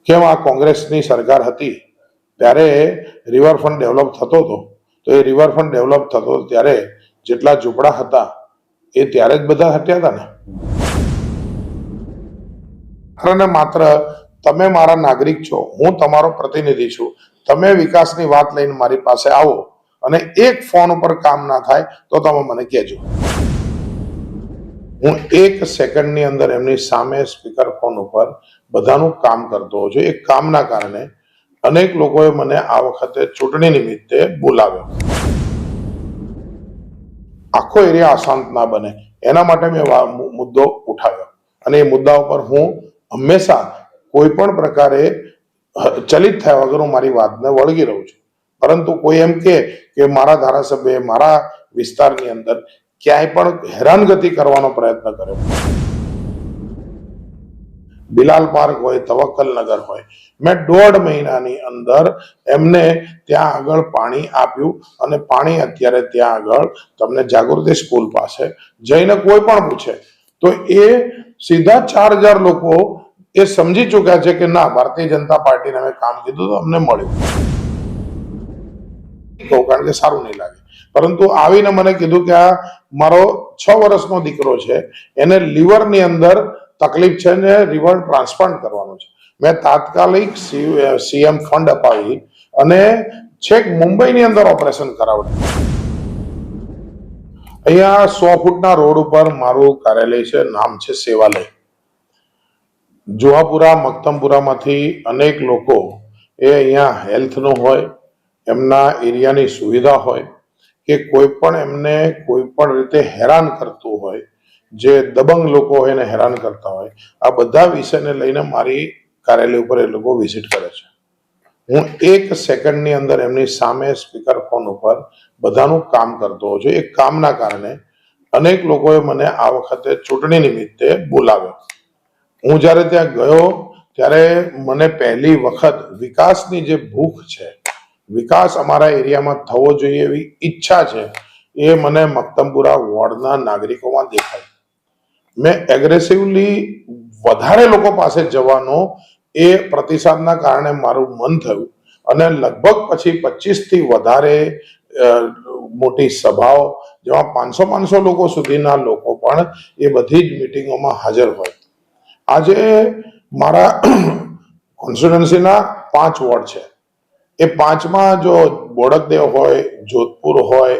કેમ આ કોંગ્રેસની સરકાર હતી ત્યારે રિવરફ્રન્ટ ડેવલપ થતો હતો, તો એ રિવરફ્રન્ટ ડેવલપ થતો ત્યારે જેટલા ઝૂંપડા હતા એ ત્યારે જ બધા હટ્યા હતા ને. અને માત્ર તમે મારા નાગરિક છો, હું તમારો પ્રતિનિધિ છું, તમે વિકાસની વાત લઈને મારી પાસે આવો અને એક ફોન ઉપર કામ ના થાય તો તમે મને કહેજો. હું 1 સેકન્ડની અંદર એમની સામે સ્પીકર ફોન ઉપર બધાનું કામ કરતો હોઉં છું. એ કામના કારણે અનેક લોકોએ મને આ વખતે ચૂંટણી નિમિત્તે બોલાવ્યો. આખો એરિયા અશાંત ના બને એના માટે મેં મુદ્દો ઉઠાવ્યો અને એ મુદ્દા ઉપર હું હંમેશા કોઈ પણ પ્રકારે ચલિત થયા વગર હું મારી વાતને વળગી રહું છું. પરંતુ કોઈ એમ કે મારા ધારાસભ્ય મારા વિસ્તારની અંદર ક્યાંય પણ હેરાનગતિ કરવાનો પ્રયત્ન કર્યો, બિલાલ પાર્ક હોય, તવક્કલ નગર હોય, મેં 1.5 મહિનાની અંદર એમને ત્યાં આગળ પાણી આપ્યું અને પાણી અત્યારે ત્યાં આગળ તમને જાગૃતિ સ્કૂલ પાસે જઈને કોઈ પણ પૂછે તો એ સીધા 4000 લોકો એ સમજી ચુક્યા છે કે ના, ભારતીય જનતા પાર્ટીને અમે કામ કીધું તો અમને મળ્યું, કારણ કે સારું નહીં લાગે. પરંતુ આવીને મને કીધું કે આ મારો 6 વર્ષનો દીકરો છે, એને લીવરની અંદર તકલીફ છે ને લિવર ટ્રાન્સપ્લાન્ટ કરવાનું છે. મેં તાત્કાલિક સીએમ ફંડ અપાવી અને છેક મુંબઈની અંદર ઓપરેશન કરાવડાવ્યું. અહીંયા 100 ફૂટના રોડ ઉપર મારું કાર્યાલય છે, નામ છે સેવાલય. જોહાપુરા મક્તમપુરામાંથી અનેક લોકો એ અહીંયા હેલ્થનું હોય, એમના એરિયાની સુવિધા હોય કે કોઈ પણ એમને કોઈ પણ રીતે હેરાન કરતું હોય, જે દબંગ લોકો હોય એને હેરાન કરતા હોય, આ બધા વિષયને લઈને મારી કાર્યાલય ઉપર એ લોકો વિઝિટ કરે છે. હું 1 સેકન્ડની અંદર એમની સામે સ્પીકર ફોન ઉપર બધાનું કામ કરતો હોઉં છું. એ કામના કારણે અનેક લોકોએ મને આ વખતે ચૂંટણી નિમિત્તે બોલાવ્યો. હું જ્યારે ત્યાં ગયો ત્યારે મને પહેલી વખત વિકાસની જે ભૂખ છે, વિકાસ અમારા એરિયામાં થવો જોઈએ એવી ઈચ્છા છે, એ મને મક્તમપુરા વોર્ડના નાગરિકોમાં દેખાય. મેં એગ્રેસિવલી વધારે લોકો પાસે જવાનો એ પ્રતિસાદના કારણે મારું મન થયું અને લગભગ પછી 25 થી વધારે મોટી સભાઓ જેમાં 500 લોકો સુધીના લોકો પણ એ બધી જ મિટિંગોમાં હાજર હોય. આજે મારા કોન્સ્ટિટ્યુન્સીના 5 વોર્ડ છે. એ 5માં જો બોડકદેવ હોય, જોધપુર હોય,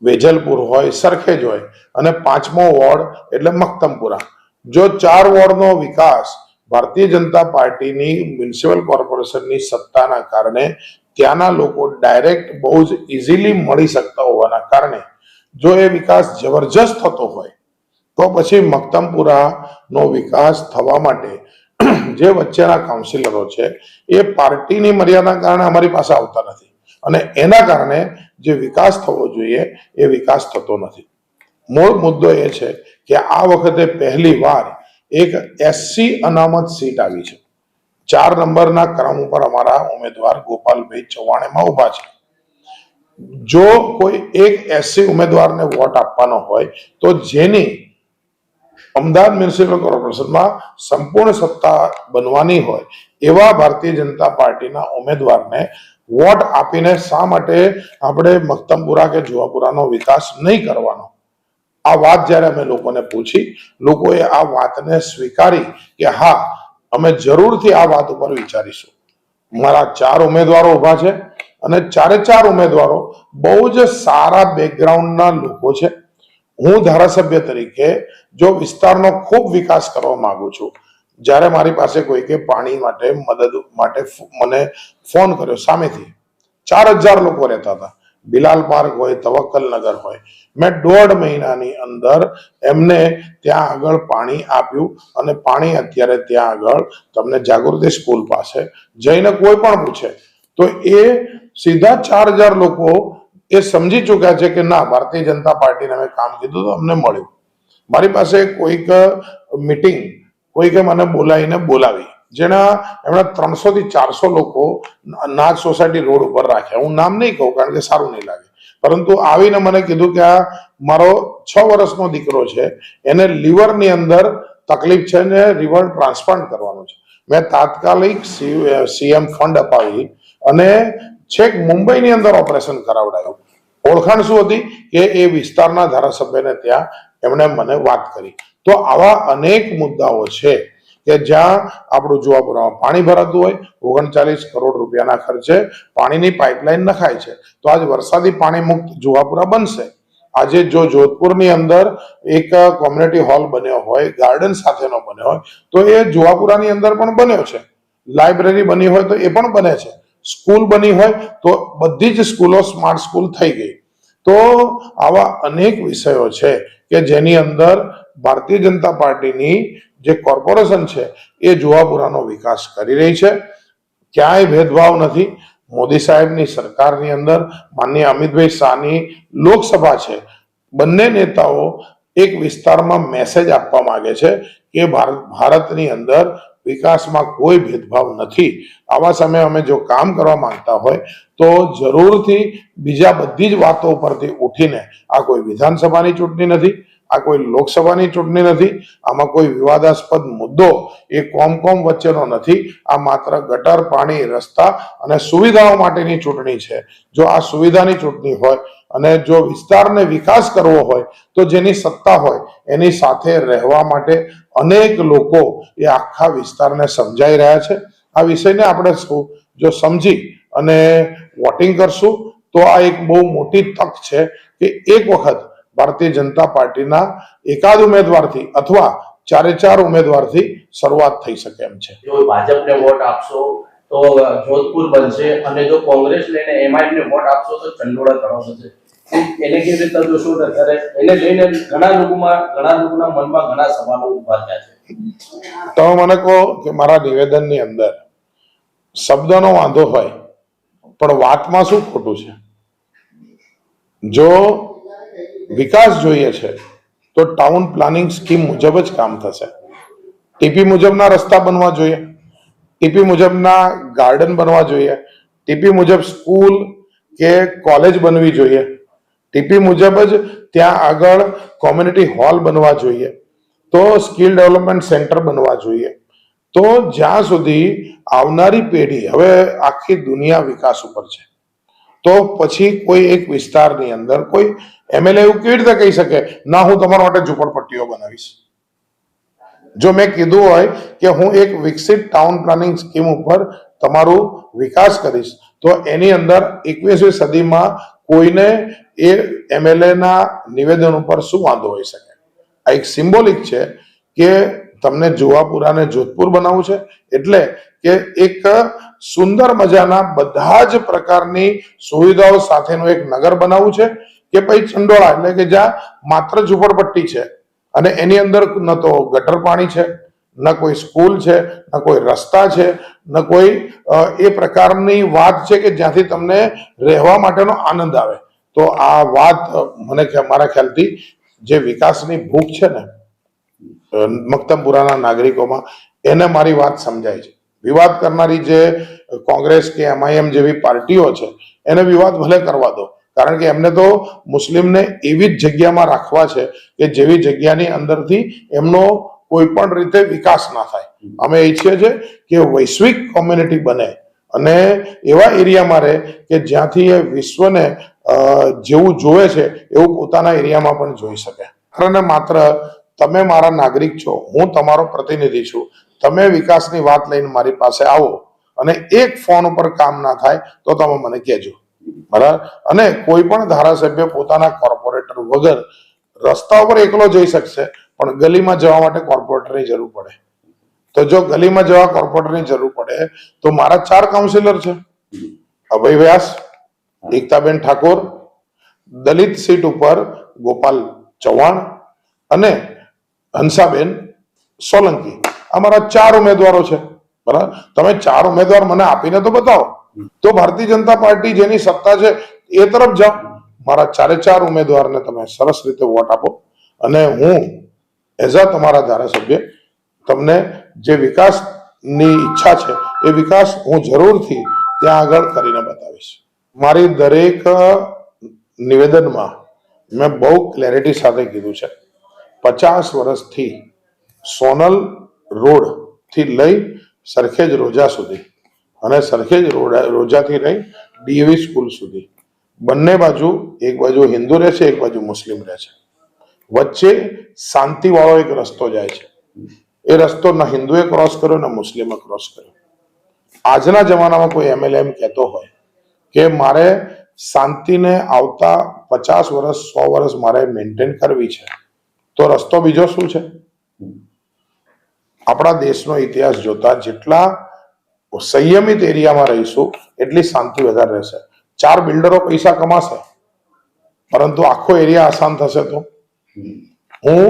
વેજલપુર હોય, સરખેજ હોય અને 5મો વોર્ડ એટલે મક્તમપુરા. જો 4 વોર્ડનો વિકાસ ભારતીય જનતા પાર્ટીની મ્યુનિસિપલ કોર્પોરેશનની સત્તાના કારણે ત્યાંના લોકો ડાયરેક્ટ બહુ જ ઇઝીલી મળી શકતા હોવાના કારણે જો એ વિકાસ જબરજસ્ત થતો હોય તો પછી મક્તમપુરાનો વિકાસ થવા માટે જે વચ્ચેના કાઉન્સિલરો છે એ પાર્ટીની મર્યાદાના કારણે અમારી પાસે આવતા નથી અને એના કારણે જે વિકાસ થવો જોઈએ એ વિકાસ થતો નથી. મૂળ મુદ્દો એ છે કે આ વખતે પહેલી વાર એક એસસી અનામત સીટ આવી છે. 4 નંબરના ક્રમ ઉપર અમારા ઉમેદવાર ગોપાલભાઈ ચૌહાણમાં ઉભા છે. જો કોઈ એક એસસી ઉમેદવારને વોટ આપવાનો હોય તો જેની અમદાવાદ મ્યુનિસિપલ કોર્પોરેશનમાં સંપૂર્ણ સત્તા બનવાની હોય એવા ભારતીય જનતા પાર્ટીના ઉમેદવારને વોટ આપીને શા માટે આપણે મક્તમપુરા કે જોહાપુરાનો વિકાસ નહીં કરવાનો? આ વાત જ્યારે અમે લોકોને પૂછી, લોકોએ આ વાતને સ્વીકારી કે હા, અમે જરૂરથી આ વાત ઉપર વિચારીશું. મારા 4 ઉમેદવારો ઉભા છે અને 4 ઉમેદવારો બહુ જ સારા બેકગ્રાઉન્ડના લોકો છે. હું ધારાસભ્ય તરીકે જો વિસ્તારનો ખૂબ વિકાસ કરવા માંગુ છું, જ્યારે મારી પાસે કોઈ કે પાણી માટે મદદ માટે મને ફોન કર્યો, સામેથી 4000 લોકો રહેતા હતા, બિલાલ પાર્ક હોય, તવક્કલ નગર હોય, મેં 1.5 મહિનાની અંદર એમને ત્યાં આગળ પાણી આપ્યું અને પાણી અત્યારે ત્યાં આગળ તમને જાગૃતિ સ્કૂલ પાસે જઈને કોઈ પણ પૂછે તો એ સીધા 4000 લોકો એ સમજી ચુક્યા છે કે ના, ભારતીય જનતા પાર્ટીને અમે કામ કીધું તો અમને મળ્યું. મારી પાસે કોઈક મિટિંગ કોઈકે મને બોલાવી જેના એમણે 300 થી 400 લોકો નાજ સોસાયટી રોડ ઉપર રાખ્યા. હું નામ નહીં કહું કારણ કે સારું નહીં લાગે. પરંતુ આવીને મને કીધું કે આ મારો 6 વર્ષનો દીકરો છે, એને લીવરની અંદર તકલીફ છે ને લિવર ટ્રાન્સપ્લાન્ટ કરવાનું છે. મેં તાત્કાલિક સીએમ ફંડ અપાવી અને છેક મુંબઈની અંદર ઓપરેશન કરાવડાયું. ઓળખાણ શું હતી કે એ વિસ્તારના ધારાસભ્યને ત્યાં એમણે મને વાત કરી. તો આવા અનેક મુદ્દાઓ છે કે જ્યાં આપણું જુવાપુરામાં પાણી ભરાતું હોય, 39 કરોડ રૂપિયાના ખર્ચે પાણીની પાઇપલાઇન નખાય છે, તો આજ વરસાદી પાણી મુક્ત જુવાપુરા બનશે. આજે જો જોધપુરની અંદર એક કોમ્યુનિટી હોલ બન્યો હોય, ગાર્ડન સાથેનો બન્યો હોય, તો એ જુવાપુરાની અંદર પણ બન્યો છે. લાઇબ્રેરી બની હોય તો એ પણ બને છે. સ્કૂલ બની હોય તો બધી જ સ્કૂલો સ્માર્ટ સ્કૂલ થઈ ગઈ. તો આવા અનેક વિષયો છે કે જેની અંદર ભારતીય જનતા પાર્ટીની જે કોર્પોરેશન છે એ જુવાપુરાનો વિકાસ કરી રહી છે. ક્યાંય ભેદભાવ નથી. મોદી સાહેબની સરકારની અંદર માનનીય અમિતભાઈ શાહની લોકસભા છે. બંને નેતાઓ એક વિસ્તારમાં મેસેજ આપવા માંગે છે કે ભારતની અંદર વિકાસમાં કોઈ ભેદભાવ નથી. આવા સમયે અમે જો કામ કરવા માંગતા હોય તો જરૂરથી બીજા બધી જ વાતો ઉપરથી ઉઠીને, આ કોઈ વિધાનસભાની ચૂંટણી નથી, આ કોઈ લોકસભાની ચૂંટણી નથી, આમાં કોઈ વિવાદાસ્પદ મુદ્દો એ કોમ વચ્ચેનો નથી. આ માત્ર ગટર, પાણી, રસ્તા અને સુવિધાઓ માટેની ચૂંટણી છે. જો આ સુવિધાની ચૂંટણી હોય અને જો વિસ્તારને વિકાસ કરવો હોય તો જેની સત્તા હોય એની સાથે રહેવા માટે અનેક લોકો એ આખા વિસ્તારને સમજાઈ રહ્યા છે. આ વિષયને આપણે જો સમજી અને વોટિંગ કરશું તો આ એક બહુ મોટી તક છે કે એક વખત ભારતીય જનતા પાર્ટીના એકાદ ઉમેદવારથી અથવા 4 ઉમેદવારથી શરૂઆત થઈ શકે એમ છે. જો ભાજપને વોટ આપશો તો જોધપુર બનશે અને જો કોંગ્રેસ લઈને એમઆઈએમ ને વોટ આપશો તો ચંડોળા તળાવ બનશે. એને કેવી રીતે જોશું અત્યારે એને લઈને ઘણા લોકોના મનમાં ઘણા સવાલો ઉભા થયા છે. તમે મને કહો કે મારા નિવેદનની અંદર શબ્દનો વાંધો હોય પણ વાતમાં શું ખોટું છે? જો વિકાસ જોઈએ છે તો ટાઉન પ્લાનિંગ સ્કીમ મુજબ જ કામ થશે. ટીપી મુજબના રસ્તા બનવા જોઈએ, ટીપી મુજબના ગાર્ડન બનવા જોઈએ, ટીપી મુજબ સ્કૂલ કે કોલેજ બનવી જોઈએ, ટીપી મુજબ જ ત્યાં આગળ કોમ્યુનિટી હોલ બનવા જોઈએ, તો સ્કિલ ડેવલપમેન્ટ સેન્ટર બનવા જોઈએ. તો જ્યાં સુધી આવનારી પેઢી, હવે આખી દુનિયા વિકાસ ઉપર છે, તો પછી કોઈ એક વિસ્તારની અંદર કોઈ એમએલએ એવું કેવી રીતે કહી શકે ના હું તમારા માટે ઝૂંપડપટ્ટીઓ બનાવીશ? જો મેં કીધું હોય કે હું એક વિકસિત ટાઉન પ્લાનિંગ સ્કીમ ઉપર તમારું વિકાસ કરીશ તો એની અંદર 21મી સદીમાં કોઈને એ એમએલએ ના નિવેદન ઉપર શું વાંધો હોઈ શકે? આ એક સિમ્બોલિક છે કે તમને જુવાપુરાને જોધપુર બનાવવું છે એટલે કે એક સુંદર મજાના બધા જ પ્રકારની સુવિધાઓ સાથેનું એક નગર બનાવવું છે કે પછી ચંડોળા એટલે કે જ્યાં માત્ર ઝૂંપડપટ્ટી છે અને એની અંદર ન તો ગટર પાણી છે, ન કોઈ સ્કૂલ છે, ન કોઈ રસ્તા છે, ન કોઈ એ પ્રકારની વાત છે કે જ્યાંથી તમને રહેવા માટેનો આનંદ આવે. તો આ વાત મારા ખ્યાલથી જે વિકાસની ભૂખ છે ને મક્તમપુરાના નાગરિકોમાં, એને મારી વાત સમજાય છે. વિવાદ કરનારી જે કોંગ્રેસ કે એમઆઈએમ જેવી પાર્ટીઓ છે એને વિવાદ ભલે કરવા દો, કારણ કે એમને તો મુસ્લિમને એવી જ જગ્યામાં રાખવા છે કે જેવી જગ્યાની અંદરથી એમનો કોઈ પણ રીતે વિકાસ ના થાય. અમે ઈચ્છીએ છીએ કે વૈશ્વિક કોમ્યુનિટી બને અને એવા એરિયામાં રહે કે જ્યાંથી એ વિશ્વને જેવું જોવે છે એવું પોતાના એરિયામાં પણ જોઈ શકે. અને માત્ર તમે મારા નાગરિક છો, હું તમારો પ્રતિનિધિ છું, તમે વિકાસની વાત લઈને મારી પાસે આવો અને એક ફોન ઉપર કામ ના થાય તો તમે મને કહેજો, બરાબર? અને કોઈ પણ ધારાસભ્ય પોતાના કોર્પોરેટર વગર રસ્તા ઉપર એકલો જઈ શકશે પણ ગલીમાં જવા માટે કોર્પોરેટરની જરૂર પડે. તો જો ગલીમાં જવા કોર્પોરેટરની જરૂર પડે તો મારા 4 કાઉન્સિલર છે, અભય વ્યાસ, એકતાબેન ઠાકોર, દલિત સીટ ઉપર ગોપાલ ચૌહાણ અને હંસાબેન સોલંકી. અમારા 4 ઉમેદવારો છે, બરાબર? તમે 4 ઉમેદવાર મને આપીને તો બતાવો, તો ભારતીય જનતા પાર્ટી જેની સત્તા છે એ તરફ જાઓ. મારા 4 ઉમેદવારને તમે સરસ રીતે વોટ આપો અને હું એઝ અ તમારા ધારાસભ્ય તમને જે વિકાસની ઈચ્છા છે એ વિકાસ હું જરૂરથી ત્યાં આગળ કરીને બતાવીશ. મારી દરેક નિવેદનમાં મેં બહુ ક્લેરિટી સાથે કીધું છે 50 વર્ષથી સોનલ રોડ થી લઈ સરખેજ રોજા સુધી અને સરખેજ રોજાથી લઈ ડીએવી સ્કૂલ સુધી બંને બાજુ, એક બાજુ હિન્દુ રહે છે, એક બાજુ મુસ્લિમ રહે છે. વચ્ચે શાંતિવાળો એક રસ્તો જાય છે. એ રસ્તો ના હિન્દુએ ક્રોસ કર્યો ને મુસ્લિમે ક્રોસ કર્યો. આજના જમાનામાં કોઈ એમએલએ એમ કહેતો હોય કે મારે શાંતિને આવતા 50 વર્ષ 100 વર્ષ મારે મેન્ટેન કરવી છે, તો રસ્તો બીજો શું છે? આપણા દેશનો ઇતિહાસ જોતા જેટલા સંયમિત એરિયામાં રહીશું એટલી શાંતિ વધારે રહેશે. 4 બિલ્ડરો પૈસા કમાશે, પરંતુ આખો એરિયા આસાન થશે તો? હું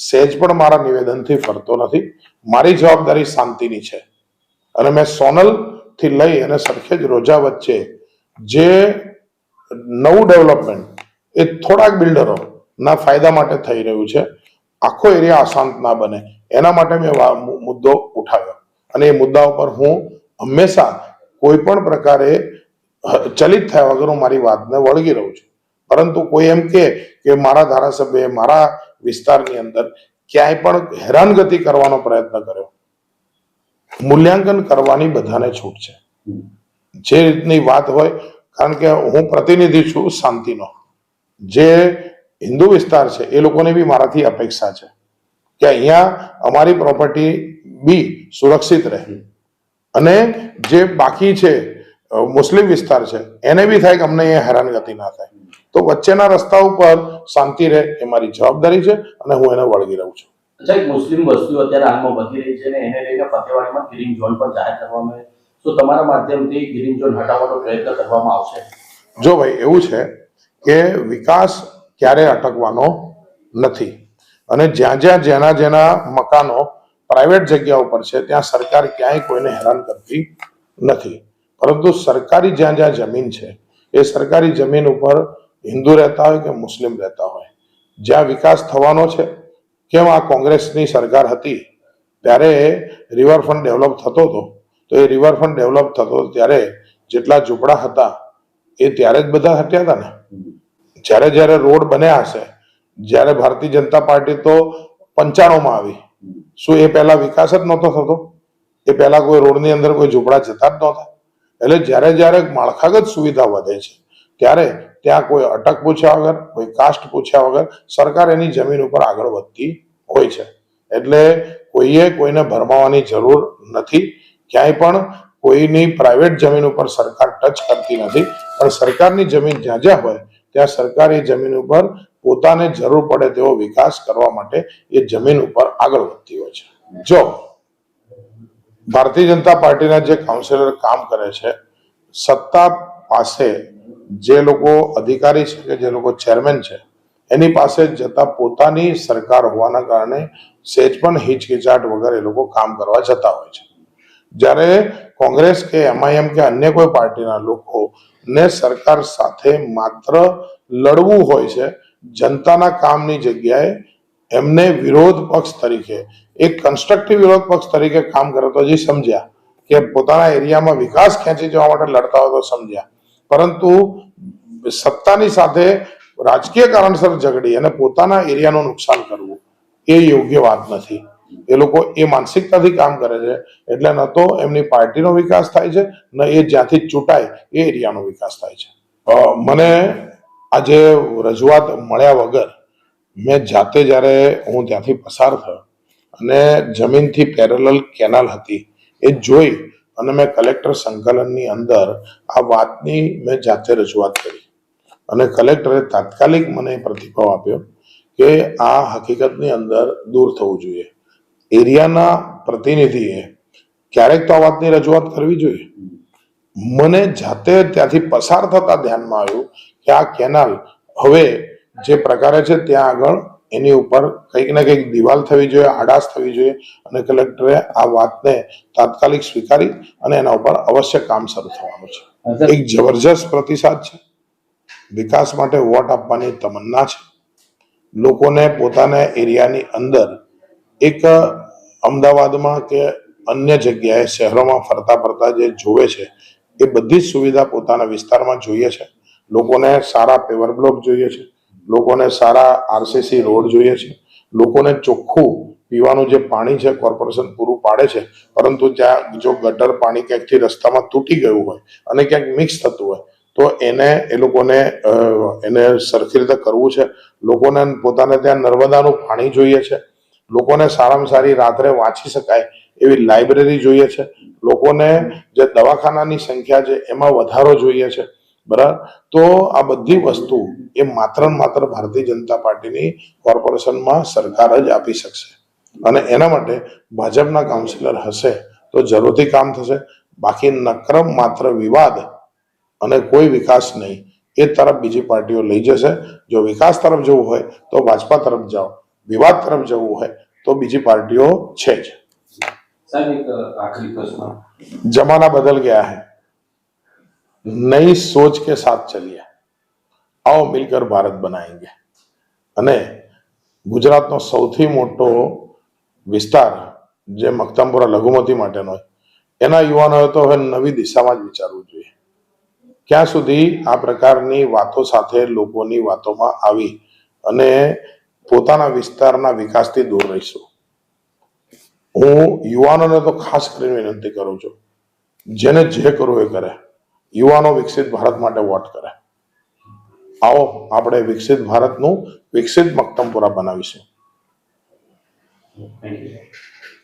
સહેજ પણ મારા નિવેદનથી ફરતો નથી. મારી જવાબદારી શાંતિની છે અને મેં સોનલ થી લઈ અને સરખેજ રોજા વચ્ચે જે નવું ડેવલપમેન્ટ એ થોડાક બિલ્ડરો ના ફાયદા માટે થઈ રહ્યું છે, આખો એરિયા અશાંત ના બને એના માટે મેં મુદ્દો ઉઠાવ્યો અને એ મુદ્દા ઉપર હું હંમેશા કોઈ પણ પ્રકારે ચલિત થયા વગર હું મારી વાતને વળગી રહું છું. પરંતુ કોઈ એમ કે મારા ધારાસભ્ય મારા વિસ્તારની અંદર ક્યાંય પણ હેરાનગતિ કરવાનો પ્રયત્ન કર્યો, મૂલ્યાંકન કરવાની બધાને છૂટ છે. જે રીતની વાત હોય, કારણ કે હું પ્રતિનિધિ છું શાંતિનો. જે હિન્દુ વિસ્તાર છે એ લોકોને બી મારાથી અપેક્ષા છે કે અહીંયા અમારી પ્રોપર્ટી બી સુરક્ષિત રહે અને જે બાકી છે મુસ્લિમ વિસ્તાર છે એને બી થાય કે અમને અહીંયા હેરાનગતિ ના થાય. તો વચ્ચેના રસ્તા ઉપર શાંતિ રહે એ મારી જવાબદારી છે અને હું એને વળગી રહું છું. અચ્છા, એક મુસ્લિમ વસ્તીઓ અત્યારે હાલમાં વધી રહી છે અને એને લઈને ફતેવાડીમાં ગ્રીન ઝોન પણ જાહેર કરવામાં આવે, તો તમારા માધ્યમથી ગ્રીન ઝોન હટાવવાનો પ્રયત્ન કરવામાં આવશે? જો ભાઈ, એવું છે કે વિકાસ ક્યારે અટકવાનો નથી અને જ્યાં જેના મકાનો પ્રાઇવેટ જગ્યા ઉપર છે ત્યાં સરકાર ક્યાંય કોઈને હેરાન કરતી નથી. પરંતુ સરકારી જ્યાં જમીન છે એ સરકારી જમીન ઉપર હિન્દુ રહેતા હોય કે મુસ્લિમ રહેતા હોય, જ્યાં વિકાસ થવાનો છે, કેમ આ કોંગ્રેસની સરકાર હતી ત્યારે રિવરફ્રન્ટ ડેવલપ થતો હતો, તો એ રિવરફ્રન્ટ ડેવલપ થતો ત્યારે જેટલા ઝૂંપડા હતા એ ત્યારે જ બધા હટ્યા હતા ને. જ્યારે રોડ બન્યા હશે, જ્યારે ભારતીય જનતા પાર્ટી તો 95માં આવી, શું એ પહેલા વિકાસ જ નહોતો થતો? એ પહેલા કોઈ રોડની અંદર કોઈ ઝૂંપડા જતા જ નહોતા? એટલે જ્યારે માળખાગત સુવિધા વધે છે ત્યારે ત્યાં કોઈ અટક પૂછ્યા વગર, કોઈ કાસ્ટ પૂછ્યા વગર સરકાર એની જમીન ઉપર આગળ વધતી હોય છે. એટલે કોઈએ કોઈને ભરમાવાની જરૂર નથી. ક્યાંય પણ કોઈની પ્રાઇવેટ જમીન ઉપર સરકાર ટચ કરતી નથી, પણ સરકારની જમીન જ્યાં હોય ત્યાં સરકારી જમીન ઉપર પોતાને જરૂર પડે તેવો વિકાસ કરવા માટે એ જમીન ઉપર આગળ વધતી હોય છે. જો ભારતીય જનતા પાર્ટીના જે કાઉન્સિલર કામ કરે છે, સત્તા પાસે જે લોકો અધિકારી છે કે જે લોકો ચેરમેન છે એની પાસે જતા પોતાની સરકાર હોવાના કારણે સહેજ પણ હિચકિચાટ વગર એ લોકો કામ કરવા જતા હોય છે. જ્યારે કોંગ્રેસ કે એમઆઈએમ કે અન્ય કોઈ પાર્ટીના લોકોને સરકાર સાથે માત્ર લડવું હોય છે, જનતાના કામની જગ્યાએ એમને વિરોધ પક્ષ તરીકે, એક કન્સ્ટ્રક્ટિવ વિરોધ પક્ષ તરીકે કામ કરે તો હજી સમજ્યા કે પોતાના એરિયામાં વિકાસ ખેંચી જવા માટે લડતા હોય તો સમજ્યા, પરંતુ સત્તાની સાથે રાજકીય કારણસર ઝઘડી અને પોતાના એરિયાનું નુકસાન કરવું એ યોગ્ય વાત નથી. એ લોકો એ માનસિકતાથી કામ કરે છે એટલે ન તો એમની પાર્ટીનો વિકાસ થાય છે, ન એ જ્યાંથી ચૂંટાય એ એરિયાનો વિકાસ થાય છે. મને આજે રજૂઆત મળ્યા વગર મેં જાતે જ્યારે હું ત્યાંથી પસાર થયો અને જમીનથી પેરેલલ કેનાલ હતી એ જોઈ અને મેં કલેક્ટર સંકલનની અંદર આ વાતની મેં જાતે રજૂઆત કરી અને કલેક્ટરે તાત્કાલિક મને પ્રતિભાવ આપ્યો કે આ હકીકતની અંદર દૂર થવું જોઈએ. એરિયાના પ્રતિનિધિએ ક્યારેક તો આ વાતની રજૂઆત કરવી જોઈએ. મને જાતે ત્યાંથી પસાર થતા ધ્યાનમાં આવ્યું કે આ કેનાલ હવે જે પ્રકારે છે ત્યાં આગળ એની ઉપર કંઈક ને કંઈક દિવાલ થવી જોઈએ, આડાશ થવી જોઈએ અને કલેક્ટરે આ વાતને તાત્કાલિક સ્વીકારી અને એના ઉપર અવશ્ય કામ શરૂ થવાનું છે. એક જબરજસ્ત પ્રતિસાદ છે. વિકાસ માટે વોટ આપવાની તમન્ના છે. લોકોને પોતાના એરિયાની અંદર એક અમદાવાદમાં કે અન્ય જગ્યાએ શહેરોમાં ફરતા જે જોવે છે એ બધી જ સુવિધા પોતાના વિસ્તારમાં જોઈએ છે. લોકોને સારા પેવર બ્લોક જોઈએ છે, લોકોને સારા આરસીસી રોડ જોઈએ છે, લોકોને ચોખ્ખું પીવાનું જે પાણી છે કોર્પોરેશન પૂરું પાડે છે, પરંતુ ત્યાં જો ગટર પાણી ક્યાંકથી રસ્તામાં તૂટી ગયું હોય અને ક્યાંક મિક્સ થતું હોય તો એ લોકોને એને સરખી રીતે કરવું છે. લોકોને પોતાને ત્યાં નર્મદાનું પાણી જોઈએ છે, લોકોને સારામાં સારી રાત્રે વાંચી શકાય એવી લાઇબ્રેરી જોઈએ છે, લોકોને જે દવાખાનાની સંખ્યા છે એમાં વધારો જોઈએ છે. બરાબર, તો આ બધી વસ્તુ એ માત્ર ને માત્ર ભારતીય જનતા પાર્ટીની કોર્પોરેશનમાં સરકાર જ આપી શકશે, અને એના માટે ભાજપના કાઉન્સિલર હશે તો જરૂરથી કામ થશે. બાકી નક્રમ માત્ર વિવાદ અને કોઈ વિકાસ નહીં એ તરફ બીજી પાર્ટીઓ લઈ જશે. જો વિકાસ તરફ જવું હોય તો ભાજપા તરફ જાઓ, વિવાદ તરફ જવું હોય તો બીજી પાર્ટીઓ છે જ. સાહેબ, એક આખરી પ્રશ્ન. जमाना बदल गया है, नई सोच के साथ चलिए, आओ मिलकर भारत बनाएंगे. અને ગુજરાતનો સૌથી મોટો વિસ્તાર જે મક્તમપુરા લઘુમતી માટેનો હોય એના યુવાનોએ તો હવે નવી દિશામાં જ વિચારવું જોઈએ. ક્યાં સુધી આ પ્રકારની વાતો સાથે લોકોની વાતોમાં આવી અને પોતાના વિસ્તારના વિકાસથી દૂર રહીશું. હું યુવાનોને તો ખાસ કરીને વિનંતી કરું છું, જેને જે કરવું એ કરે, યુવાનો વિકસિત ભારત માટે વોટ કરે. આવો આપણે વિકસિત ભારતનું વિકસિત મક્તમપુરા બનાવીશું. Thank you.